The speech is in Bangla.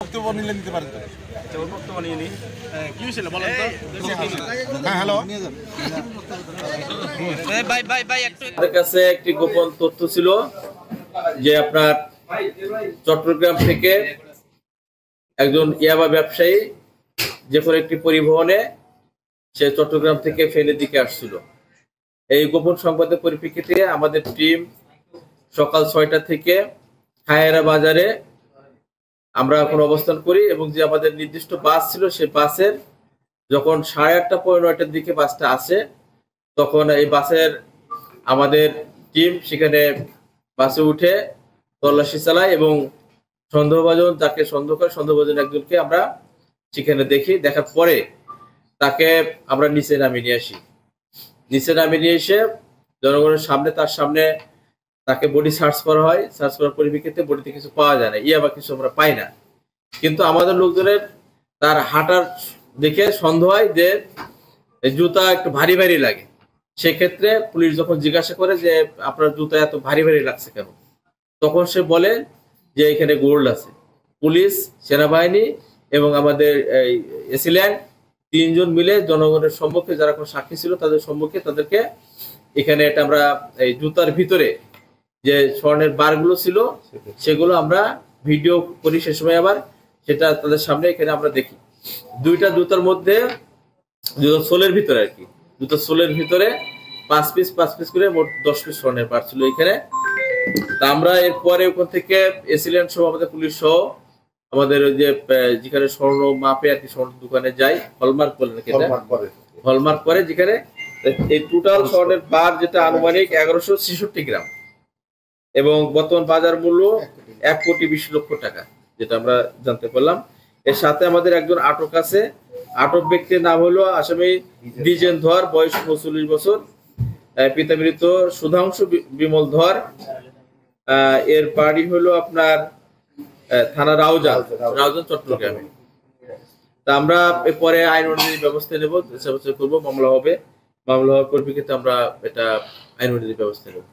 বক্তব্য নিলে নিতে পারেন তো। আচ্ছা, ওর বক্তব্য নিয়ে নিই। কি হয়েছিল বলেন তো। হ্যাঁ হ্যালো, আমাদের কাছে একটি গোপন তথ্য ছিল যে আপনার চট্টগ্রাম থেকে একজন ইয়াবা ব্যবসায়ী যে কোনো একটি পরিবহনে সে চট্টগ্রাম থেকে ফেনীর দিকে আসছিল। এই গোপন সংবাদের পরিপ্রেক্ষিতে আমাদের টিম সকাল 6টা থেকে খায়রা বাজারে আমরা এখন অবস্থান করি এবং যে আমাদের নির্দিষ্ট বাস ছিল সেই বাসের যখন 8:30 পৌনে 9টার দিকে বাসটা আসে তখন এই বাসের আমাদের টিম সেখানে বাসে উঠে তল্লাশি চালায় এবং সন্দেহভাজন যাকে সন্দেহভাজন একজনকে আমরা সেখানে দেখি। দেখার পরে তাকে আমরা নিচে নামিয়ে নিয়ে আসি। নিচে নামিয়ে নিয়ে এসে জনগণের সামনে তার সামনে তাকে বডি সার্চ করা হয়। সার্চ করার পরিপ্রেক্ষিতে বডিতে কিছু পাওয়া যায় না, বা কিছু আমরা পাই না। কিন্তু আমাদের লোকজনের তার হাঁটার দেখে সন্দেহ হয় যে জুতা একটু ভারী ভারী লাগে। সেক্ষেত্রে পুলিশ যখন জিজ্ঞাসা করে যে আপনার জুতা এত ভারী ভারী লাগছে কেন, তখন সে বলে যে এখানে গোল্ড আছে। পুলিশ, সেনাবাহিনী এবং আমাদের এসিল্যান্ড 3 জন মিলে জনগণের সম্মুখে যারা কোনো সাক্ষী ছিল তাদের সম্মুখে তাদেরকে এখানে এটা আমরা এই জুতার ভিতরে যে স্বর্ণের বারগুলো ছিল সেগুলো আমরা ভিডিও করি। সে সময় আবার সেটা তাদের সামনে এখানে আমরা দেখি। 2টা জুতার মধ্যে জুতার সোলের ভিতরে আর কি, জুতার সোলের ভিতরে 5 পিস করে মোট 10 পিস স্বর্ণের বার ছিল এখানে। তা আমরা এরপরে ওখান থেকে এসিল্যান্ড সহ আমাদের পুলিশ সহ আমাদের ওই যে যেখানে স্বর্ণ মাপে আর কি স্বর্ণ দোকানে যাই, হলমার্ক বলে নাকি, হলমার্ক করে যেখানে এই টোটাল স্বর্ণের বার যেটা আনুমানিক 1166 গ্রাম এবং বর্তমান বাজার মূল্য 1,20,00,000 টাকা, যেটা আমরা জানতে পারলাম। এর সাথে আমাদের একজন আটক আছে। আটক ব্যক্তির নাম হলো আসামি দ্বিজেন ধর, বয়স 39 বছর, পিতা মৃত সুধাংশু বিমল ধর। এর বাড়ি হলো আপনার থানা রাউজান, চট্টগ্রামে। তা আমরা পরে আইন অনুযায়ী ব্যবস্থা নেব, করবো, মামলা হবে। মামলা হওয়ার পরিপ্রেক্ষিতে আমরা এটা আইন অনুযায়ী ব্যবস্থা নেব।